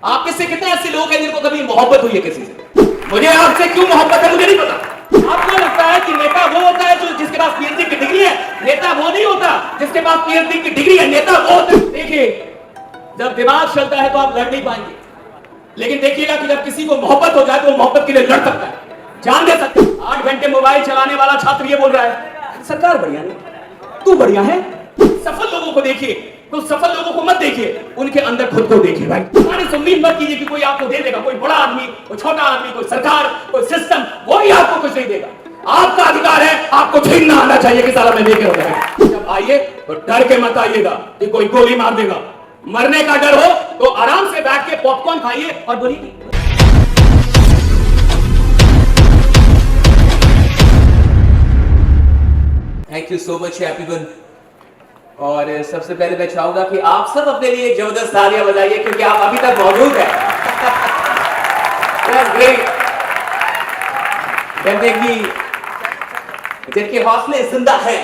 आपके से कितने ऐसे लोग हैं जिनको कभी मोहब्बत हुई है किसी से? मुझे आपसे क्यों मोहब्बत है मुझे नहीं पता। आपको लगता है कि नेता वो होता है जो जिसके पास पीएचडी की डिग्री है? नेता वो नहीं होता जिसके पास पीएचडी की डिग्री है, नेता वो होता है। देखिए, जब दिमाग चलता है तो आप लड़ नहीं पाएंगे, लेकिन देखिएगा कि जब किसी को मोहब्बत हो जाए तो वो मोहब्बत के लिए लड़ सकता है, जान दे सकता है। 8 घंटे मोबाइल चलाने वाला छात्र ये बोल रहा है सरकार बढ़िया नहीं, तू बढ़िया है। सफल लोगों को देखिए, तो सफल लोगों को मत देखिए, उनके अंदर खुद को देखिए भाई। हमारे से उम्मीद मत कीजिए कि कोई आपको दे देगा, कोई बड़ा आदमी, कोई छोटा आदमी, कोई सरकार, कोई सिस्टम, वही आपको कुछ नहीं देगा। आपका अधिकार है, आपको छीनना आना चाहिए कि साला मैं लेके हो जाएगा। जब आइए तो डर के मत आइएगा कि कोई गोली मार देगा। मरने का डर हो तो आराम से बैठ के पॉपकॉर्न खाइए और बोलिए। Thank you so much everyone. और सबसे पहले मैं चाहूंगा कि आप सब अपने लिए एक जबरदस्त तालियां बजाइए क्योंकि आप अभी तक मौजूद हैं। ग्रेट। कहते हैं कि जिनके हौसले जिंदा हैं,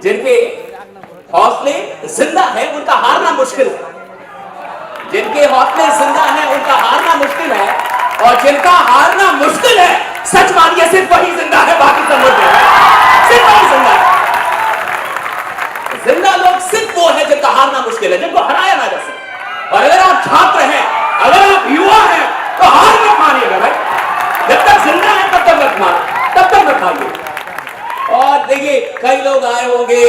जिनके हौसले जिंदा हैं उनका हारना मुश्किल है। जिनके हौसले जिंदा हैं उनका हारना मुश्किल है, और जिनका हारना मुश्किल है, सच मानिए सिर्फ वही जिंदा है, बाकी सब मुर्दे हैं। सिर्फ वही जिंदा है। जिंदा लोग सिर्फ वो है जिनका हारना मुश्किल है, जिनको हराया ना जा सके। और अगर आप छात्र हैं, अगर आप युवा हैं, तो हार मत मानिएगा भाई। जब तक जिंदा है तब तक मत मार, तब तक मत मानिए। और देखिए, कई लोग आए होंगे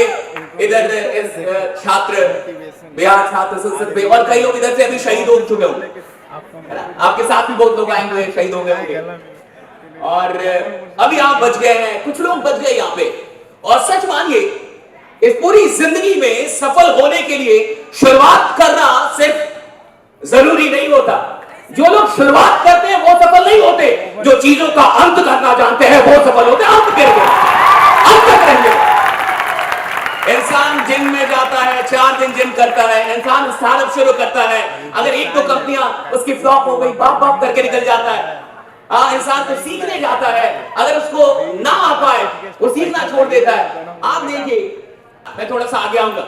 इधर इस छात्र बिहार छात्र संसद में, और कई लोग इधर से अभी शहीद हो चुके होंगे, आपके साथ भी बहुत लोग आए हुए शहीद हो गए होंगे, और अभी आप बच गए हैं, कुछ लोग बच गए यहाँ पे। और सच मानिए, इस पूरी जिंदगी में सफल होने के लिए शुरुआत करना सिर्फ जरूरी नहीं होता। जो लोग शुरुआत करते हैं वो सफल नहीं होते, जो चीजों का अंत करना जानते हैं वो सफल होते हैं। अंत करके अंत तक रहेंगे। इंसान जिम में जाता है, 4 दिन जिम करता है, इंसान स्टार्टअप शुरू करता है, अगर 1-2 कंपनियां उसकी फ्लॉप हो गई, बाप बाप करके निकल जाता है। इंसान को सीखने जाता है, अगर उसको ना आ पाए वो सीखना छोड़ देता है। आप देखिए, मैं थोड़ा सा आगे आऊंगा।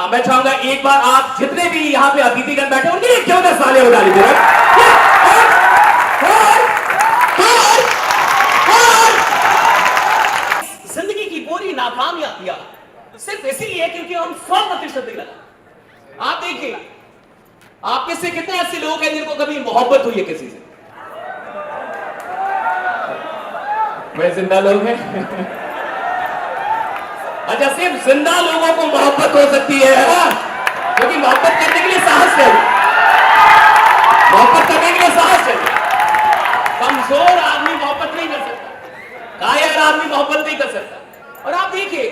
मैं चाहूंगा एक बार आप जितने भी यहाँ पे अतिथिगण बैठे उनके लिए क्यों ना साले उड़ा लीजिए। जिंदगी की पूरी नाकामयाबियां सिर्फ इसीलिए क्योंकि हम 100% गलत। आप देखिए, आपके से कितने ऐसे लोग हैं जिनको कभी मोहब्बत हुई है किसी से? बड़े जिंदा लोग हैं। अच्छा, सिर्फ जिंदा लोगों को मोहब्बत हो सकती है, क्योंकि मोहब्बत करने के लिए साहस चाहिए, मोहब्बत करने के लिए साहस चाहिए। कमजोर आदमी मोहब्बत नहीं कर सकता, कायर आदमी मोहब्बत नहीं कर सकता। और आप देखिए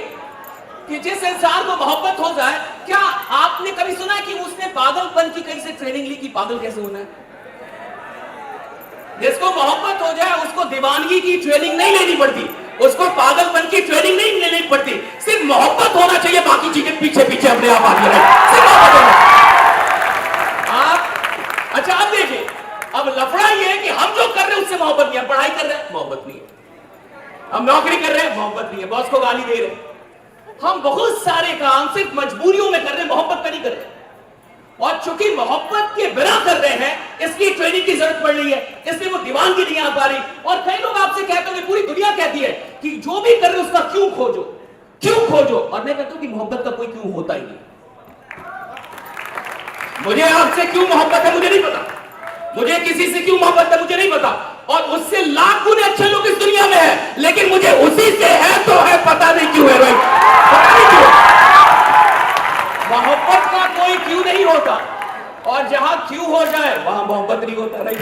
कि जिस इंसान को मोहब्बत हो जाए, क्या आपने कभी सुना कि उसने पागलपन की कहीं से ट्रेनिंग ली कि पागल कैसे होना है? जिसको मोहब्बत हो जाए उसको दीवानगी की ट्रेनिंग नहीं लेनी पड़ती, उसको पागलपन की ट्रेनिंग नहीं लेनी पड़ती, सिर्फ मोहब्बत होना चाहिए, बाकी चीजें पीछे पीछे अपने आप आती है। आप अच्छा, अब देखिए, अब लफड़ा ये है कि हम जो कर रहे हैं उससे मोहब्बत नहीं है, पढ़ाई कर रहे हैं मोहब्बत नहीं है, हम नौकरी कर रहे हैं मोहब्बत नहीं है, बॉस को गाली दे रहे हैं, हम बहुत सारे काम सिर्फ मजबूरियों में कर रहे हैं, मोहब्बत का नहीं कर रहे। और चूंकि मोहब्बत के बिना कर रहे हैं इसलिए ट्रेनिंग की जरूरत पड़ रही है, इसलिए वो दीवानगी नहीं आ पा रही। और कई लोग आपसे कहते हैं, पूरी दुनिया कहती है कि जो भी कर रहे हो उसका क्यों खोजो, क्यों खोजो। और मैं कहता हूं कि मोहब्बत का कोई क्यों होता ही नहीं। मुझे आपसे क्यों मोहब्बत है मुझे नहीं पता, मुझे किसी से क्यों मोहब्बत है मुझे नहीं पता, और उससे लाख गुने अच्छे लोग इस दुनिया में है, लेकिन मुझे उसी से है तो है, पता नहीं क्यों है भाई, पता नहीं क्यों। मोहब्बत का कोई क्यों नहीं होता, और जहां क्यों हो जाए वहां मोहब्बत नहीं होता। नहीं,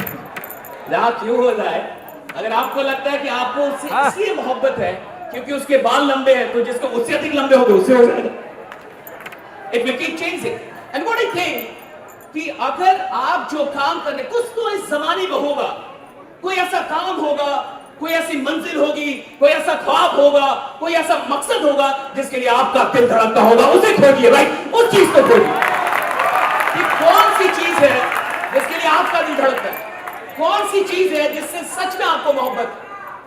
जहां क्यों हो जाए, अगर आपको लगता है कि आपको उससे इसलिए मोहब्बत है क्योंकि उसके बाल लंबे हैं, तो जिसको उससे अधिक लंबे होंगे उससे हो जाएगा। It will keep changing. And what I think कि अगर आप जो काम कर रहे, कुछ तो इस जमाने में होगा, कोई ऐसा काम होगा, कोई ऐसी मंजिल होगी, कोई ऐसा ख्वाब होगा, कोई ऐसा मकसद होगा जिसके लिए आपका दिल धड़कता होगा, उसे खोजिए भाई, उस चीज को खोजिए। कि कौन सी चीज है जिसके लिए आपका दिल धड़कता है, कौन सी चीज है जिससे सच में आपको मोहब्बत,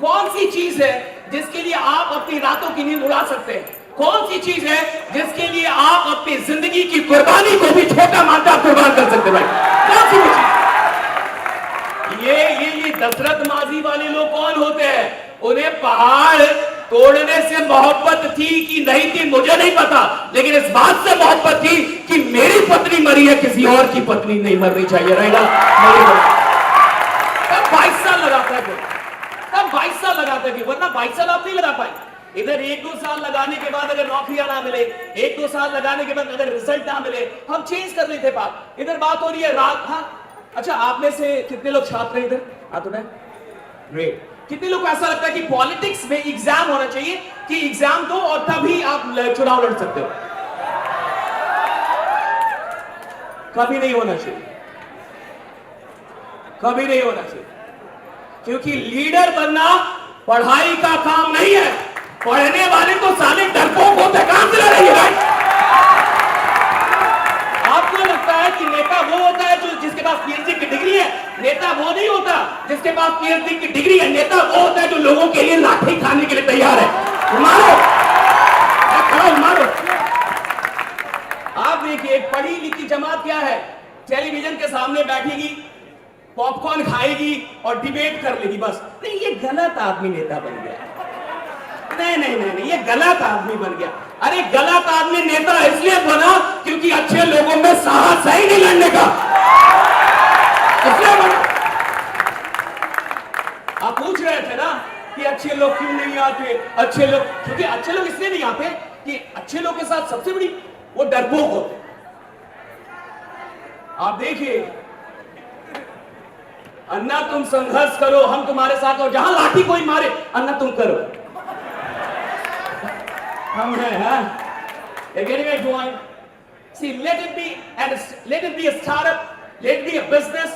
कौन सी चीज है जिसके लिए आप अपनी रातों की नींद उड़ा सकते हैं, कौन सी चीज है जिसके लिए आप अपनी जिंदगी की कुर्बानी को भी छोटा मानकर पहाड़ तोड़ने से मोहब्बत थी कि नहीं थी मुझे नहीं पता, लेकिन इस बात से मोहब्बत थी कि मेरी पत्नी मरी है, किसी और की पत्नी नहीं मरनी चाहिए। रहेगा तब 22 साल लगाता है, तब 22 साल लगाता है, वरना 22 साल आप नहीं लगा पाए। इधर 1-2 साल लगाने के बाद अगर नौकरियां ना मिले, 1-2 साल लगाने के बाद अगर रिजल्ट ना मिले, हम चेंज कर लेते बात। इधर बात हो रही है रात। हाँ अच्छा, आप में से कितने लोग छात्र हैं इधर? हाथ उठाएं। ग्रेट। कितने लोग को ऐसा लगता है कि पॉलिटिक्स में एग्जाम होना चाहिए कि एग्जाम दो और तभी आप चुनाव लड़ सकते हो? कभी नहीं होना चाहिए, कभी नहीं होना चाहिए, क्योंकि लीडर बनना पढ़ाई का काम नहीं है। पढ़ने वाले तो साले डरपोक होते, काम चला रही है। आपको लगता है कि नेता वो होता है जो जिसके पास पीएचडी की डिग्री है? नेता वो नहीं होता जिसके पास पीएचडी की डिग्री है। नेता वो होता है जो लोगों के लिए लाठी खाने के लिए तैयार है। मारो, खड़ा मारो। आप देखिए, पढ़ी लिखी जमात क्या है? टेलीविजन के सामने बैठेगी, पॉपकॉर्न खाएगी और डिबेट कर लेगी बस। नहीं, ये गलत आदमी नेता बन गया। नहीं नहीं नहीं नहीं, ये गलत आदमी बन गया। अरे गलत आदमी नेता इसलिए बना क्योंकि अच्छे लोगों में साहस है ही नहीं लड़ने का, इसलिए बना। आप पूछ रहे थे ना कि अच्छे लोग क्यों नहीं आते? अच्छे लोग, क्योंकि अच्छे लोग इसलिए नहीं आते कि अच्छे लोग के साथ सबसे बड़ी वो डरपोक होते। आप देखिए, अन्ना तुम संघर्ष करो, हम तुम्हारे साथ, और जहां लाठी कोई मारे, अन्ना तुम करो, हम हैं। हाँ, getting it going. See, let it be a startup, let it be a business,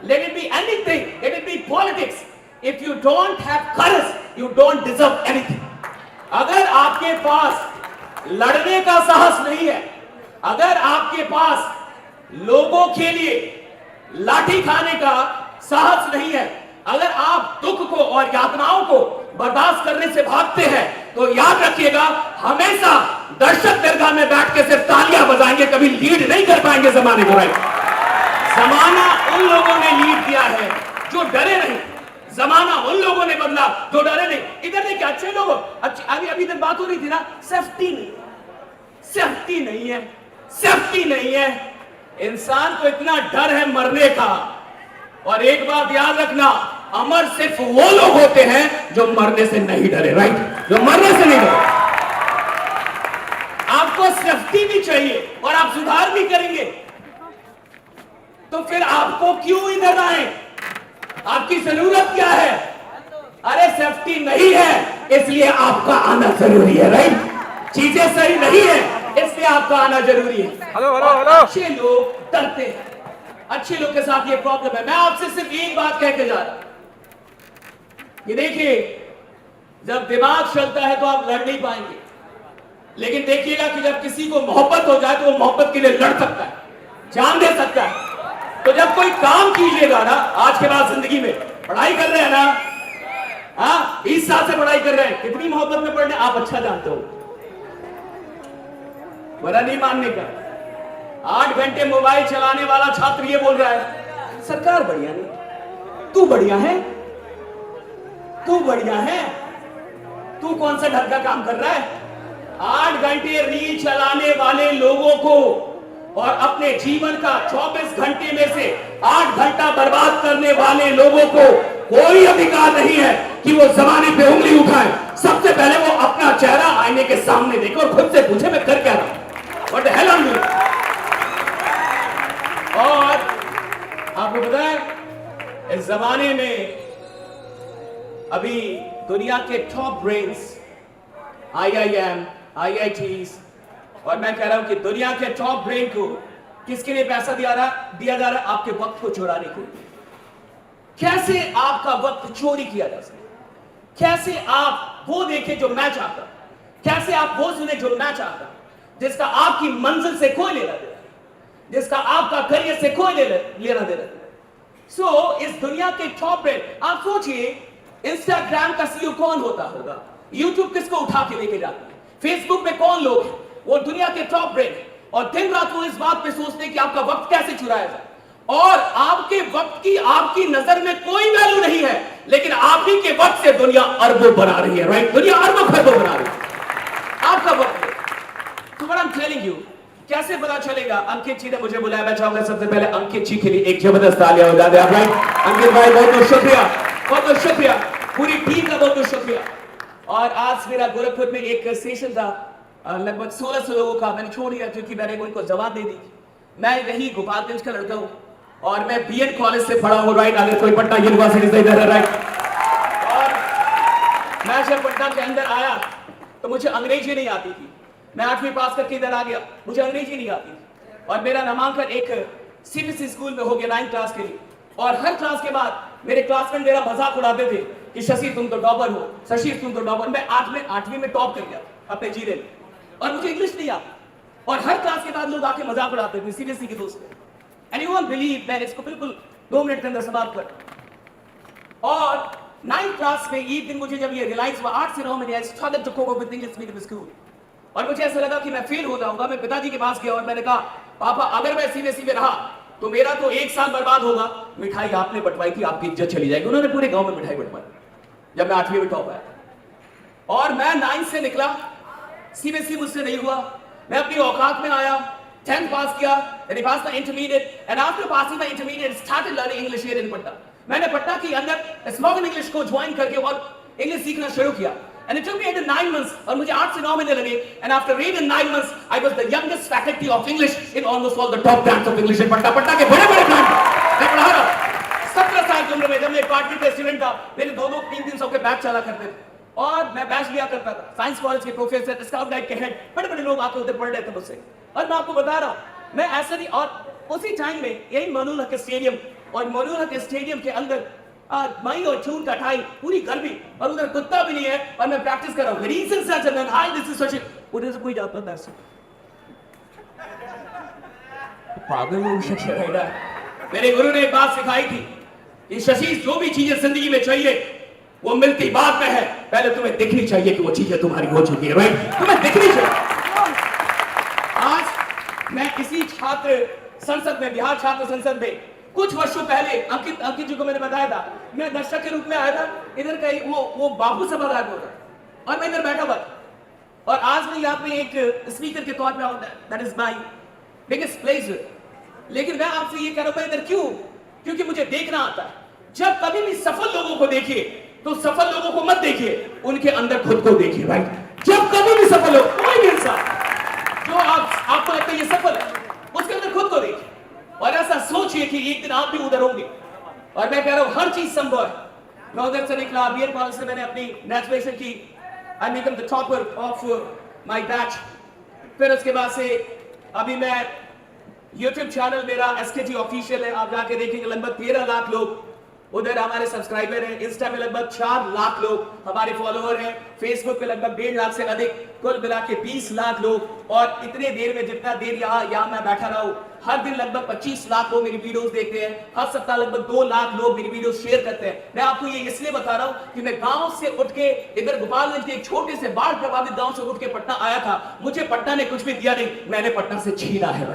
let it be anything, let it be politics. If you don't have courage, you don't deserve anything. अगर आपके पास लड़ने का साहस नहीं है, अगर आपके पास लोगों के लिए लाठी खाने का साहस नहीं है, अगर आप दुख को और यातनाओं को बर्दाश्त करने से भागते हैं, तो याद रखिएगा, हमेशा दर्शक दरगाह में बैठ के सिर्फ तालियां बजाएंगे, कभी लीड नहीं कर पाएंगे जमाने को। राइट, जमाना उन लोगों ने लीड किया है जो डरे नहीं, जमाना उन लोगों ने बदला जो डरे नहीं। इधर देखिए, अच्छे लोग, अभी इधर बात हो रही थी ना, सेफ्टी नहीं, सेफ्टी नहीं है, सेफ्टी नहीं है। इंसान को इतना डर है मरने का। और एक बात याद रखना, अमर सिर्फ वो लोग होते हैं जो मरने से नहीं डरे। राइट, जो मरने से नहीं डरे। आपको सेफ्टी भी चाहिए और आप सुधार भी करेंगे, तो फिर आपको क्यों इधर आए? आपकी जरूरत क्या है? अरे सेफ्टी नहीं है, इसलिए आपका आना जरूरी है। राइट, चीजें सही नहीं है, इसलिए आपका आना जरूरी है। Hello hello hello. अच्छे लोग डरते हैं, अच्छे लोग के साथ ये प्रॉब्लम है। मैं आपसे सिर्फ एक बात कह के जा रहा हूं कि देखिए, जब दिमाग चलता है तो आप लड़ नहीं पाएंगे, लेकिन देखिएगा कि जब किसी को मोहब्बत हो जाए तो वो मोहब्बत के लिए लड़ सकता है, जान दे सकता है। तो जब कोई काम कीजिएगा ना, आज के बाद जिंदगी में पढ़ाई कर रहे हैं ना, हाँ 20 साल से पढ़ाई कर रहे हैं, कितनी मोहब्बत में पढ़ने आप अच्छा जानते हो, बड़ा नहीं मानने का। 8 घंटे मोबाइल चलाने वाला छात्र ये बोल रहा है सरकार बढ़िया नहीं, तू बढ़िया है, तू बढ़िया है, तू कौन सा ढंग का काम कर रहा है? 8 घंटे रील चलाने वाले लोगों को और अपने जीवन का 24 घंटे में से 8 घंटा बर्बाद करने वाले लोगों को कोई अधिकार नहीं है कि वो जमाने पे उंगली उठाए। सबसे पहले वो अपना चेहरा आईने के सामने देखे और खुद से पूछे मैं कर क्या रहा हूं, what the hell I am doing. और आपको पता है, इस जमाने में अभी दुनिया के टॉप ब्रेन्स, IIM, IITs, और मैं कह रहा हूं कि दुनिया के टॉप ब्रेन को किसके लिए पैसा दिया जा रहा है? आपके वक्त को चुराने के लिए। कैसे आपका वक्त चोरी किया जा सकता, कैसे आप वो देखें जो मैं चाहता, कैसे आप वो सुने जो मैं चाहता, जिसका आपकी मंजिल से कोई लेना देना, जिसका आपका करियर से कोई लेना देना। सो इस दुनिया के टॉप ब्रेन, आप सोचिए इंस्टाग्राम का CEO कौन होता होगा, यूट्यूब किसको उठा के लेके जाता है, फेसबुक पे कौन लोग हैं, वो दुनिया के टॉप ब्रेन, और दिन रात वो इस बात पे सोचते हैं कि आपका वक्त कैसे चुराया जाए। और आपके वक्त की आपकी नजर में कोई वैल्यू नहीं है, लेकिन आप ही के वक्त से दुनिया अरबों बना रही है, राइट? दुनिया अरबों खरबों बना रही है आपका वक्त। तो what I am telling you, कैसे पता चलेगा? अंकित जी ने मुझे बुलाया, मैं चाहूंगा सबसे पहले अंकित जी के लिए एक जबरदस्त तालियां बजा दें आप, राइट? अंकित भाई बहुत बहुत शुक्रिया, बहुत बहुत शुक्रिया, पूरी टीम का बहुत बहुत शुक्रिया। और आज मेरा गोरखपुर में एक सेशन था, लगभग 1600 लोगों का, मैंने छोड़ दिया क्योंकि मैंने उनको जवाब दे दी। मैं यही गोपालगंज का लड़का हूं और मैं बीएड कॉलेज से पढ़ा हूं, राइट? आगे कोई पटना यूनिवर्सिटी से इधर है, राइट? और मैं जब पटना के अंदर आया तो मुझे अंग्रेजी नहीं आती थी। मैं 8वीं पास करके इधर आ गया, मुझे अंग्रेजी नहीं आती थी और मेरा नामांकन एक सीबीएसई स्कूल में हो गया 9th क्लास के लिए। और हर क्लास के बाद मेरे क्लासमेट मेरा मजाक उड़ाते थे कि शशि तुम तो टॉपर हो, शशि तुम तो टॉपर। मैं 8वीं में टॉप कर गया अपने जीरे में और मुझे इंग्लिश नहीं आती। और हर क्लास के बाद लोग आके मजाक उड़ाते थे, सीबीएसई के दोस्त। एंड यू वोंट बिलीव, मैं इसको बिल्कुल 2 मिनट के अंदर समाप्त कर। और 9th क्लास में एक दिन मुझे जब ये रियलाइज हुआ, 8 से 9 में I struggle to cope up with English medium school, और मुझे ऐसा लगा कि मैं फेल हो जाऊंगा। मैं पिताजी के पास गया और मैंने कहा, पापा अगर मैं सीबीएसई में रहा तो मेरा तो 1 साल बर्बाद होगा। मिठाई आपने बंटवाई थी, आपकी इज्जत चली जाएगी। उन्होंने पूरे गांव में मिठाई बंटवाई जब मैं 8वीं में टॉप आया। और मैं 9th से निकला, सीबीएसई मुझसे नहीं हुआ, मैं अपनी औकात में आया, 10th पास किया, then I passed my intermediate, and after passing my intermediate, started learning English here in Patna. मैंने पटना के अंदर स्पोकन इंग्लिश को ज्वाइन करके और इंग्लिश सीखना शुरू किया। And it took me 8 to 9 months, और मुझे 8 से 9 महीने लगे। And after 8 and 9 months, I was the youngest faculty of English in almost all the top brands of English in Patna. Patna के बड़े-बड़े ब्रांड मैं पढ़ा रहा हूँ। 17 साल की उम्र में जब मैं डिपार्टमेंट का स्टूडेंट था, मेरे 2-2, 3-3 सौ के बैच चला करते थे और मैं बैच लिया करता था। साइंस कॉलेज के प्रोफेसर, स्काउट गाइड के हेड, बड़े-बड़े लोग आके उधर पढ़ रहे थे मुझसे। और मैं आपको बता रहा हूँ, मैं ऐसा नहीं। और उसी टाइम में यही मनोहर के स्टेडियम, और मनोहर के स्टेडियम के अंदर मई और जून का टाइम, पूरी गर्मी, और उधर कुत्ता भी नहीं है और मैं प्रैक्टिस कर रहा हूँ। रीजन सच है, हाय दिस इज सच, उधर से कोई जाता था ऐसे पागल हो गया। मेरे गुरु ने एक बात सिखाई थी कि शशि, जो भी चीजें जिंदगी में चाहिए वो मिलती बाद में है, पहले तुम्हें दिखनी चाहिए कि वो चीजें तुम्हारी हो चुकी है, राइट? तुम्हें दिखनी चाहिए। आज मैं किसी छात्र संसद में, बिहार छात्र संसद में, कुछ वर्षों पहले अंकित जी को मैंने बताया था, मैं दर्शक के रूप में आया था। इधर का वो बाबू सभागार में होता और मैं इधर बैठा हुआ था। और आज मैं यहाँ पे एक स्पीकर के तौर पे आऊँ, that is my biggest pleasure. लेकिन मैं आपसे ये कह रहा हूँ, इधर क्यों? क्योंकि मुझे देखना आता है। जब कभी भी सफल लोगों को देखिए तो सफल लोगों को मत देखिए, उनके अंदर खुद को देखिए, राइट? जब कभी भी सफल हो, कोई भी इंसान जो आपको लगता है ये सफल है, उसके अंदर खुद को देखिए और ऐसा सोचिए कि एक दिन आप भी उधर होंगे। और मैं कह रहा हूं हर चीज संभव है। मैं उधर से निकला, बीएड कॉलेज से मैंने अपनी नेचुरेशन की, I become the topper of my batch. फिर उसके बाद से अभी मैं यूट्यूब चैनल मेरा एसकेटी ऑफिशियल है, आप जाके देखेंगे। लगभग 13 लाख लोग उधर हमारे सब्सक्राइबर हैं। इंस्टा पे लगभग 4 लाख लोग हमारे फॉलोअर हैं। फेसबुक पे लगभग 1.5 लाख से अधिक, कुल मिला के 20 लाख लोग। और इतने देर में, जितना देर यहाँ मैं बैठा रहा हूँ, हर दिन लगभग 25 लाख लोग मेरी वीडियोस देखते हैं। हर सप्ताह लगभग 2 लाख लोग मेरी वीडियोस शेयर करते हैं। मैं आपको ये इसलिए बता रहा हूँ कि मैं गांव से उठ के इधर गोपालगंज के एक छोटे से बाढ़ प्रभावित गांव से उठ के पटना आया था। मुझे पटना ने कुछ भी दिया नहीं, मैंने पटना से छीना है,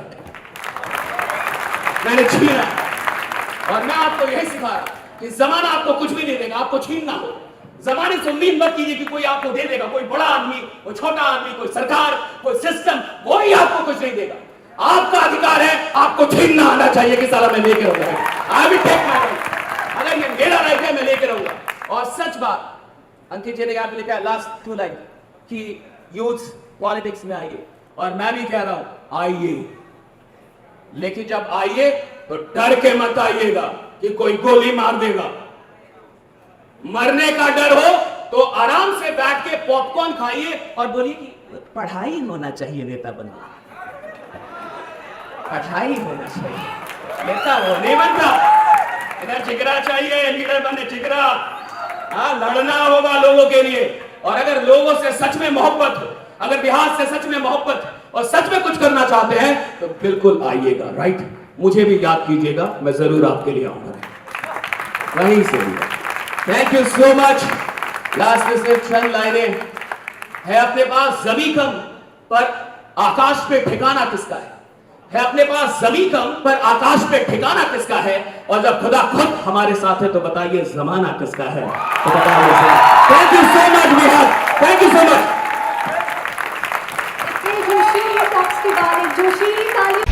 मैंने छीना। और मैं आपको यही सिखा रहा हूं कि जमाना आपको कुछ भी नहीं देगा, आपको छीनना हो। जमाने से उम्मीद मत कीजिए कि कोई आपको दे देगा, कोई बड़ा आदमी, कोई छोटा आदमी, कोई सरकार, कोई सिस्टम, कोई आपको कुछ नहीं देगा। आपका अधिकार है, आपको छीनना आना चाहिए कि साला मैं लेके रहूंगा। I will take my right, अगर ये मेरा राइट है मैं लेके रहूंगा। और सच बात, अंकित जी ने यहाँ पे लिखा है लास्ट 2 लाइन कि यूथ पॉलिटिक्स में आइए, और मैं भी कह रहा हूं आइए, लेकिन जब आइए तो डर के मत आइएगा कि कोई गोली मार देगा। मरने का डर हो तो आराम से बैठ के पॉपकॉर्न खाइए और बोलिए कि पढ़ाई होना चाहिए नेता बनना, पढ़ाई होना चाहिए, नेता वो नहीं बनता। इधर जिगरा चाहिए, लीडर बनने जिगरा। हाँ, लड़ना होगा लोगों के लिए। और अगर लोगों से सच में मोहब्बत हो, अगर बिहार से सच में मोहब्बत और सच में कुछ करना चाहते हैं तो बिल्कुल आइएगा, राइट? मुझे भी याद कीजिएगा, मैं जरूर आपके लिए आऊंगा वहीं से। Thank you so much. Last में सिर्फ चंद लाइनें है। अपने पास जमीन कम पर आकाश पे ठिकाना किसका है अपने पास जमीन कम पर आकाश पे ठिकाना किसका है, और जब खुदा खुद हमारे साथ है तो बताइए जमाना किसका है। तो बताइए। Thank you so much Vihar, thank you so much. जोशीली टॉक्स के बाद एक जोशीली ताली